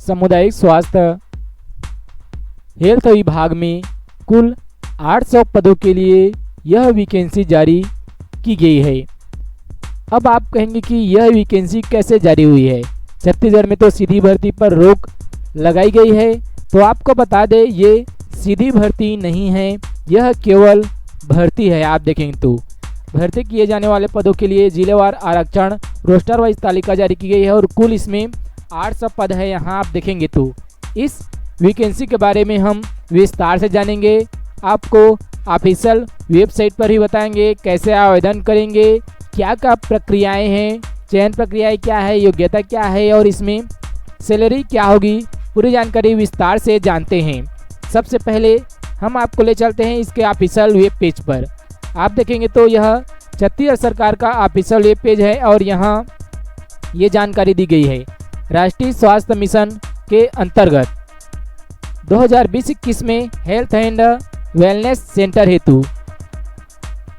सामुदायिक स्वास्थ्य हेल्थ विभाग में कुल 800 पदों के लिए यह वैकेंसी जारी की गई है। अब आप कहेंगे कि यह वैकेंसी कैसे जारी हुई है, छत्तीसगढ़ में तो सीधी भर्ती पर रोक लगाई गई है। तो आपको बता दें, ये सीधी भर्ती नहीं है, यह केवल भर्ती है। आप देखेंगे तो भर्ती किए जाने वाले पदों के लिए जिलेवार आरक्षण रोस्टर वाइज तालिका जारी की गई है और कुल इसमें 800 पद है। यहाँ आप देखेंगे तो इस वैकेंसी के बारे में हम विस्तार से जानेंगे, आपको ऑफिशियल वेबसाइट पर ही बताएंगे कैसे आवेदन करेंगे, क्या क्या प्रक्रियाएं हैं, चयन प्रक्रियाएं क्या है, योग्यता क्या है और इसमें सैलरी क्या होगी, पूरी जानकारी विस्तार से जानते हैं। सबसे पहले हम आपको ले चलते हैं इसके ऑफिशियल वेब पेज पर। आप देखेंगे तो यह छत्तीसगढ़ सरकार का ऑफिशियल वेब पेज है और यहाँ ये जानकारी दी गई है। राष्ट्रीय स्वास्थ्य मिशन के अंतर्गत 2020-21 में हेल्थ एंड वेलनेस सेंटर हेतु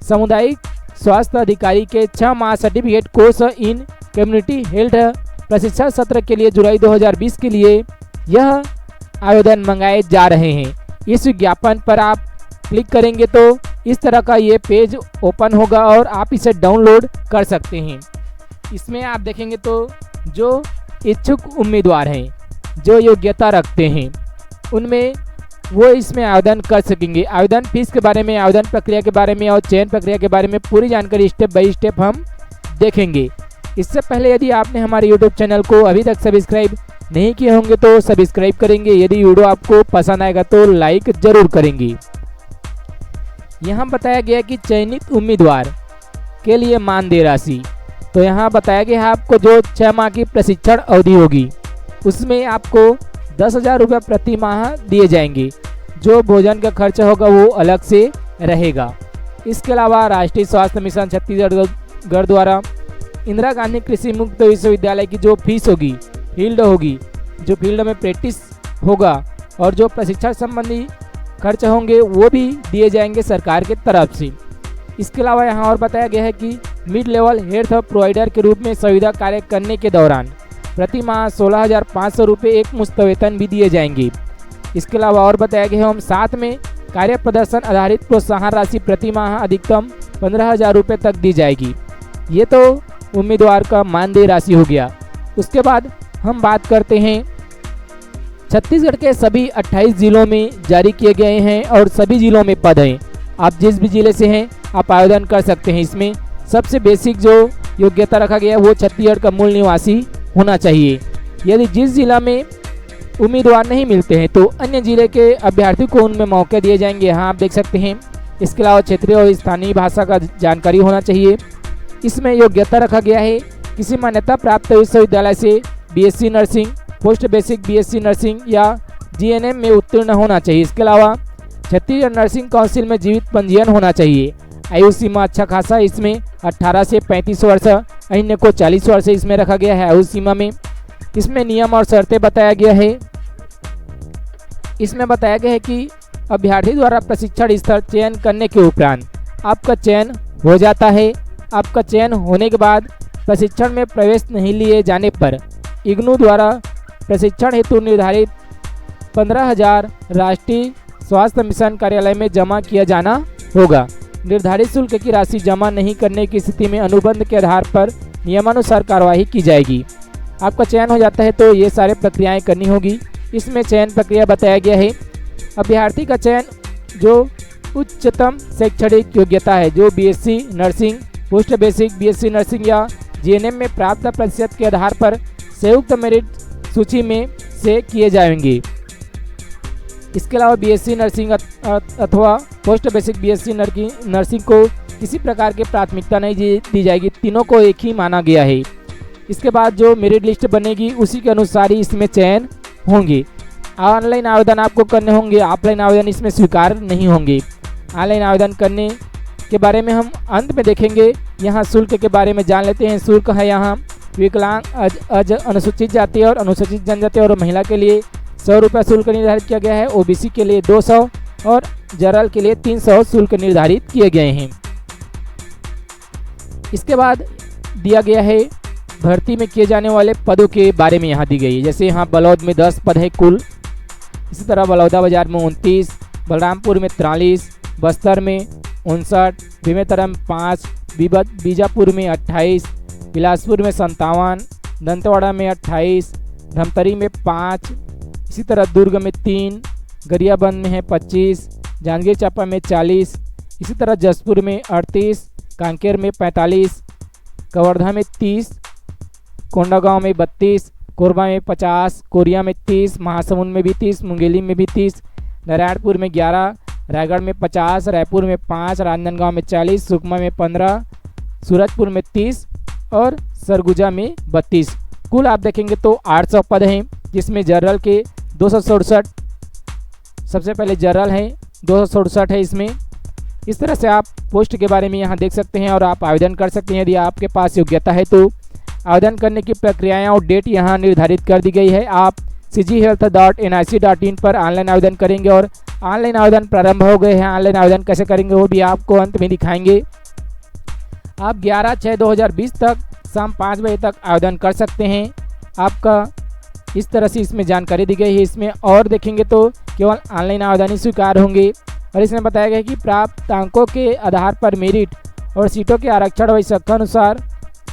सामुदायिक स्वास्थ्य अधिकारी के 6 माह certificate course in community health प्रशिक्षण सत्र के लिए जुलाई 2020 के लिए यह आवेदन मंगाए जा रहे हैं। इस विज्ञापन पर आप क्लिक करेंगे तो इस तरह का ये पेज ओपन होगा और आप इसे डाउनलोड कर सकते हैं। इसमें आप देखेंगे तो जो इच्छुक उम्मीदवार हैं, जो योग्यता रखते हैं, उनमें वो इसमें आवेदन कर सकेंगे। आवेदन फीस के बारे में, आवेदन प्रक्रिया के बारे में और चयन प्रक्रिया के बारे में पूरी जानकारी स्टेप बाय स्टेप हम देखेंगे। इससे पहले यदि आपने हमारे यूट्यूब चैनल को अभी तक सब्सक्राइब नहीं किए होंगे तो सब्सक्राइब करेंगे। यदि वीडियो आपको पसंद आएगा तो लाइक जरूर करेंगे। यहाँ बताया गया कि चयनित उम्मीदवार के लिए मानदेय राशि, तो यहाँ बताया गया है आपको जो 6 माह की प्रशिक्षण अवधि होगी उसमें आपको 10,000 रुपये प्रति माह दिए जाएंगे। जो भोजन का खर्च होगा वो अलग से रहेगा। इसके अलावा राष्ट्रीय स्वास्थ्य मिशन छत्तीसगढ़ द्वारा इंदिरा गांधी कृषि मुक्त विश्वविद्यालय की जो फीस होगी, फील्ड होगी, जो फील्ड में प्रैक्टिस होगा और जो प्रशिक्षण संबंधी खर्च होंगे वो भी दिए जाएंगे सरकार की तरफ से। इसके अलावा यहाँ और बताया गया है कि मिड लेवल हेल्थ प्रोवाइडर के रूप में संविदा कार्य करने के दौरान प्रति माह 16,500 रुपये एक मुश्त वेतन भी दिए जाएंगे। इसके अलावा और बताया गया है हम साथ में कार्य प्रदर्शन आधारित प्रोत्साहन राशि प्रति माह अधिकतम 15,000 रुपये तक दी जाएगी। ये तो उम्मीदवार का मानदेय राशि हो गया। उसके बाद हम बात करते हैं छत्तीसगढ़ के सभी 28 जिलों में जारी किए गए हैं और सभी जिलों में पद हैं। आप जिस भी जिले से हैं आप आवेदन कर सकते हैं। इसमें सबसे बेसिक जो योग्यता रखा गया है वो छत्तीसगढ़ का मूल निवासी होना चाहिए। यदि जिस जिला में उम्मीदवार नहीं मिलते हैं तो अन्य जिले के अभ्यर्थी को उनमें मौके दिए जाएंगे। यहाँ आप देख सकते हैं। इसके अलावा क्षेत्रीय और स्थानीय भाषा का जानकारी होना चाहिए। इसमें योग्यता रखा गया है किसी मान्यता प्राप्त विश्वविद्यालय से BSc nursing, post basic BSc nursing या जीएनएम में उत्तीर्ण होना चाहिए। इसके अलावा छत्तीसगढ़ नर्सिंग काउंसिल में जीवित पंजीयन होना चाहिए। आयु सीमा अच्छा खासा इसमें 18 से 35 वर्ष, अन्य को 40 वर्ष इसमें रखा गया है आयु सीमा में। इसमें नियम और शर्तें बताया गया है। इसमें बताया गया है कि अभ्यर्थी द्वारा प्रशिक्षण स्थल चयन करने के उपरांत आपका चयन हो जाता है। आपका चयन होने के बाद प्रशिक्षण में प्रवेश नहीं लिए जाने पर इग्नू द्वारा प्रशिक्षण हेतु निर्धारित 15,000 राष्ट्रीय स्वास्थ्य मिशन कार्यालय में जमा किया जाना होगा। निर्धारित शुल्क की राशि जमा नहीं करने की स्थिति में अनुबंध के आधार पर नियमानुसार कार्यवाही की जाएगी। आपका चयन हो जाता है तो ये सारे प्रक्रियाएं करनी होगी। इसमें चयन प्रक्रिया बताया गया है। अभ्यर्थी का चयन जो उच्चतम शैक्षणिक योग्यता है, जो BSc nursing, post basic BSc nursing या जीएनएम में प्राप्त प्रतिशत के आधार पर संयुक्त मेरिट सूची में से किए जाएंगे। इसके अलावा बीएससी नर्सिंग अथवा पोस्ट बेसिक बीएससी नर्सिंग को किसी प्रकार की प्राथमिकता नहीं दी जाएगी, तीनों को एक ही माना गया है। इसके बाद जो मेरिट लिस्ट बनेगी उसी के अनुसार ही इसमें चयन होंगे। ऑनलाइन आवेदन आपको करने होंगे, ऑफलाइन आवेदन इसमें स्वीकार नहीं होंगे। ऑनलाइन आवेदन करने के बारे में हम अंत में देखेंगे। यहाँ शुल्क के बारे में जान लेते हैं। शुल्क है यहाँ विकलांग, अनुसूचित जाति और अनुसूचित जनजाति और महिला के लिए 100 रुपये शुल्क निर्धारित किया गया है। ओबीसी के लिए 200 और जनरल के लिए 300 शुल्क निर्धारित किए गए हैं। इसके बाद दिया गया है भर्ती में किए जाने वाले पदों के बारे में यहाँ दी गई है। जैसे यहाँ बलौद में 10 पद है कुल, इसी तरह बलौदाबाजार में 29, बलरामपुर में 43, बस्तर में 59, बेमेतरा में 5, बीजापुर में 28, बिलासपुर में 57, दंतेवाड़ा में 28, धमतरी में 5, इसी तरह दुर्ग में 3, गरियाबंद में है 25, जांजगीर चांपा में 40, इसी तरह जसपुर में 38, कांकेर में 45, कवर्धा में 30, कोंडागांव में 32, कोरबा में 50, कोरिया में 30, महासमुंद में भी 30, मुंगेली में भी 30, नारायणपुर में 11, रायगढ़ में 50, रायपुर में 5, राजनांदगांव में 40, सुकमा में 15, सूरजपुर में 30 और सरगुजा में 32। कुल आप देखेंगे तो 800 पद हैं, जिसमें जनरल के 267, सबसे पहले जनरल है 267 है इसमें। इस तरह से आप पोस्ट के बारे में यहाँ देख सकते हैं और आप आवेदन कर सकते हैं। यदि आपके पास योग्यता है तो आवेदन करने की प्रक्रियाएं और डेट यहाँ निर्धारित कर दी गई है। आप cghealth.nic.in पर ऑनलाइन आवेदन करेंगे और ऑनलाइन आवेदन प्रारंभ हो गए हैं। ऑनलाइन आवेदन कैसे करेंगे वो भी आपको अंत में दिखाएंगे। आप 11/6/2020 तक शाम 5 बजे तक आवेदन कर सकते हैं। आपका इस तरह से इसमें जानकारी दी गई है। इसमें और देखेंगे तो केवल ऑनलाइन आवेदन ही स्वीकार होंगे और इसमें बताया गया है कि प्राप्त अंकों के आधार पर मेरिट और सीटों के आरक्षण व अनुसार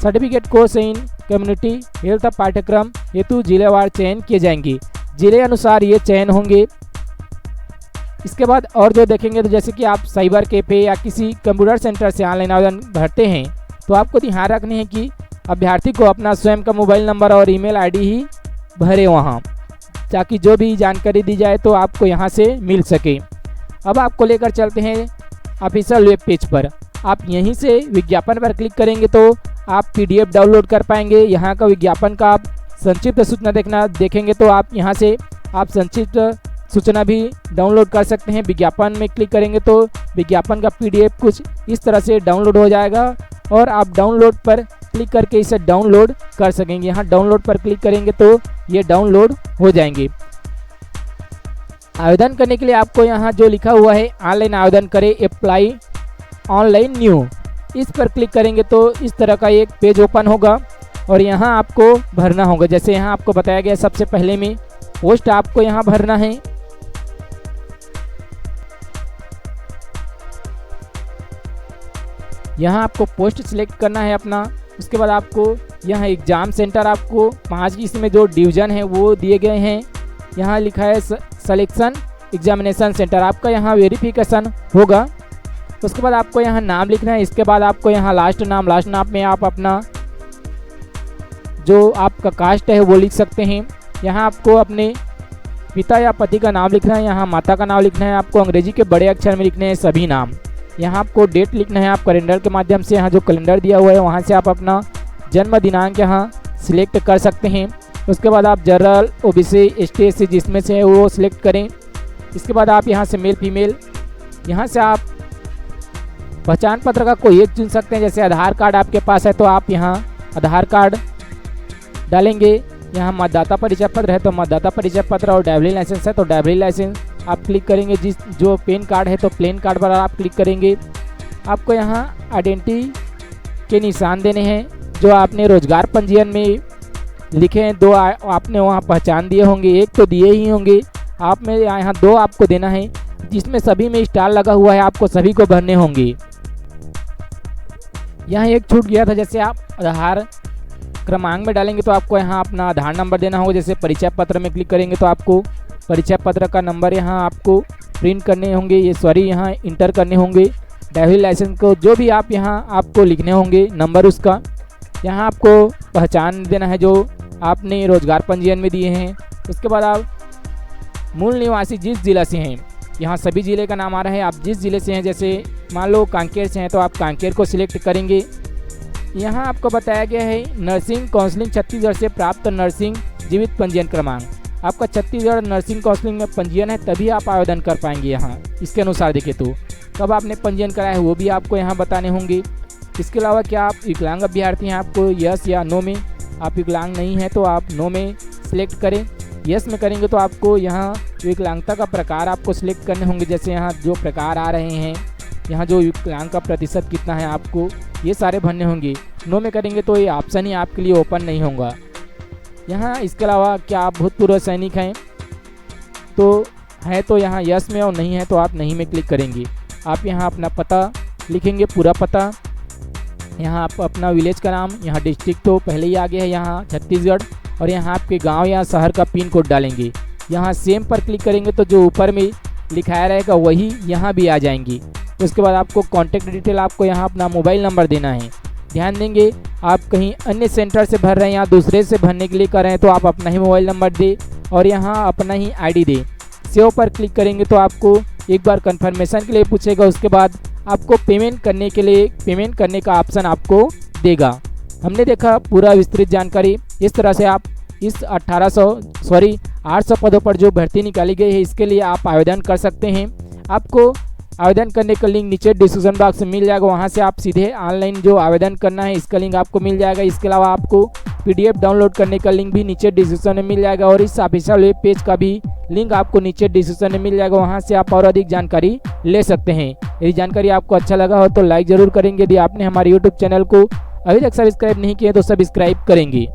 certificate course in community health पाठ्यक्रम हेतु जिलेवार चयन किए जाएंगे। जिले अनुसार ये चयन होंगे। इसके बाद और जो देखेंगे तो जैसे कि आप साइबर कैफे या किसी कंप्यूटर सेंटर से ऑनलाइन आवेदन भरते हैं तो आपको ध्यान रखना है कि अभ्यर्थी को अपना स्वयं का मोबाइल नंबर और ईमेल आईडी ही भरे वहाँ, ताकि जो भी जानकारी दी जाए तो आपको यहाँ से मिल सके। अब आपको लेकर चलते हैं ऑफिशियल वेब पेज पर। आप यहीं से विज्ञापन पर क्लिक करेंगे तो आप PDF डाउनलोड कर पाएंगे। यहाँ का विज्ञापन का आप संक्षिप्त सूचना देखेंगे तो आप यहाँ से आप संक्षिप्त सूचना भी डाउनलोड कर सकते हैं। विज्ञापन में क्लिक करेंगे तो विज्ञापन का PDF कुछ इस तरह से डाउनलोड हो जाएगा और आप डाउनलोड पर क्लिक करके इसे डाउनलोड कर सकेंगे। यहाँ डाउनलोड पर क्लिक करेंगे तो ये डाउनलोड हो जाएंगे। आवेदन करने के लिए आपको यहाँ जो लिखा हुआ है ऑनलाइन आवेदन करें, अप्लाई ऑनलाइन न्यू, इस पर क्लिक करेंगे तो इस तरह का एक पेज ओपन होगा और यहाँ आपको भरना होगा। जैसे यहाँ आपको बताया गया सबसे पहले में पोस्ट आपको यहाँ भरना है। यहाँ आपको पोस्ट सिलेक्ट करना है अपना। उसके बाद आपको यहाँ एग्जाम सेंटर आपको 5 इसमें जो डिवीज़न है वो दिए गए हैं। यहाँ लिखा है सिलेक्शन एग्जामिनेशन सेंटर, आपका यहाँ वेरिफिकेशन होगा। उसके बाद आपको यहाँ नाम लिखना है। इसके बाद आपको यहाँ लास्ट नाम में आप अपना जो आपका कास्ट है वो लिख सकते हैं। यहाँ आपको अपने पिता या पति का नाम लिखना है, यहाँ माता का नाम लिखना है। आपको अंग्रेजी के बड़े अक्षर में लिखने हैं सभी नाम। यहाँ आपको डेट लिखना है। आप कैलेंडर के माध्यम से यहाँ जो कैलेंडर दिया हुआ है वहाँ से आप अपना जन्म दिनांक यहाँ सिलेक्ट कर सकते हैं। उसके बाद आप जनरल, OBC, ST, SC जिसमें से है वो सिलेक्ट करें। इसके बाद आप यहाँ से मेल फीमेल, यहाँ से आप पहचान पत्र का कोई एक चुन सकते हैं। जैसे आधार कार्ड आपके पास है तो आप यहाँ आधार कार्ड डालेंगे। यहाँ मतदाता परिचय पत्र है तो मतदाता परिचय पत्र, और ड्राइवरी लाइसेंस है तो ड्राइवरी लाइसेंस आप क्लिक करेंगे। जो पैन कार्ड है तो पैन कार्ड पर आप क्लिक करेंगे। आपको यहाँ आइडेंटिटी के निशान देने हैं जो आपने रोजगार पंजीयन में लिखे हैं। 2 आपने वहाँ पहचान दिए होंगे, एक तो दिए ही होंगे। आप में यहाँ 2 आपको देना है, जिसमें सभी में स्टार लगा हुआ है, आपको सभी को भरने होंगे। यहाँ एक छूट गया था, जैसे आप आधार क्रमांक में डालेंगे तो आपको यहाँ अपना आधार नंबर देना होगा। जैसे परिचय पत्र में क्लिक करेंगे तो आपको परिचय पत्र का नंबर यहाँ आपको प्रिंट करने होंगे, यहाँ इंटर करने होंगे। ड्राइविंग लाइसेंस को जो भी आप यहाँ आपको लिखने होंगे नंबर उसका। यहाँ आपको पहचान देना है जो आपने रोजगार पंजीयन में दिए हैं। उसके बाद आप मूल निवासी जिस जिला से हैं, यहाँ सभी ज़िले का नाम आ रहा है। आप जिस ज़िले से हैं, जैसे मान लो कांकेर से हैं तो आप कांकेर को सिलेक्ट करेंगे। यहाँ आपको बताया गया है नर्सिंग काउंसलिंग छत्तीसगढ़ से प्राप्त नर्सिंग जीवित पंजीयन क्रमांक। आपका छत्तीसगढ़ नर्सिंग काउंसलिंग में पंजीयन है तभी आप आवेदन कर पाएंगे। यहाँ इसके अनुसार देखें तो कब आपने पंजीयन कराया है वो भी आपको यहाँ बताने होंगे। इसके अलावा क्या आप विकलांग अभ्यर्थी हैं, आपको यस या नो में, आप विकलांग नहीं हैं तो आप नो में सिलेक्ट करें। यस में करेंगे तो आपको यहाँ विकलांगता का प्रकार आपको सिलेक्ट करने होंगे। जैसे यहाँ जो प्रकार आ रहे हैं, यहाँ जो विकलांग का प्रतिशत कितना है आपको ये सारे भरने होंगे। नो में करेंगे तो ये ऑप्शन ही आपके लिए ओपन नहीं होगा। यहाँ इसके अलावा क्या आप भूतपूर्व सैनिक हैं तो यहाँ यस में, और नहीं है तो आप नहीं में क्लिक करेंगे। आप यहाँ अपना पता लिखेंगे, पूरा पता, यहाँ आप अपना विलेज का नाम, यहाँ डिस्ट्रिक्ट तो पहले ही आ गया है यहाँ छत्तीसगढ़, और यहाँ आपके गांव या शहर का पिन कोड डालेंगे। यहाँ सेम पर क्लिक करेंगे तो जो ऊपर में लिखाया रहेगा वही यहाँ भी आ जाएंगी। उसके बाद आपको कॉन्टैक्ट डिटेल, आपको यहाँ अपना मोबाइल नंबर देना है। ध्यान देंगे आप कहीं अन्य सेंटर से भर रहे हैं या दूसरे से भरने के लिए कर रहे हैं तो आप अपना ही मोबाइल नंबर दे और यहाँ अपना ही आईडी दे। सेव पर क्लिक करेंगे तो आपको एक बार कंफर्मेशन के लिए पूछेगा, उसके बाद आपको पेमेंट करने का ऑप्शन आपको देगा। हमने देखा पूरा विस्तृत जानकारी। इस तरह से आप इस 800 पदों पर जो भर्ती निकाली गई है इसके लिए आप आवेदन कर सकते हैं। आपको आवेदन करने का लिंक नीचे डिस्क्रिप्शन बॉक्स में मिल जाएगा, वहां से आप सीधे ऑनलाइन जो आवेदन करना है इसका लिंक आपको मिल जाएगा। इसके अलावा आपको PDF डाउनलोड करने का लिंक भी नीचे डिस्क्रिप्शन में मिल जाएगा, और इस ऑफिशियल वेब पेज का भी लिंक आपको नीचे डिस्क्रिप्शन में मिल जाएगा, वहां से आप और अधिक जानकारी ले सकते हैं। यदि जानकारी आपको अच्छा लगा हो तो लाइक जरूर करेंगे। यदि आपने हमारे YouTube चैनल को अभी तक सब्सक्राइब नहीं किया तो सब्सक्राइब करेंगे।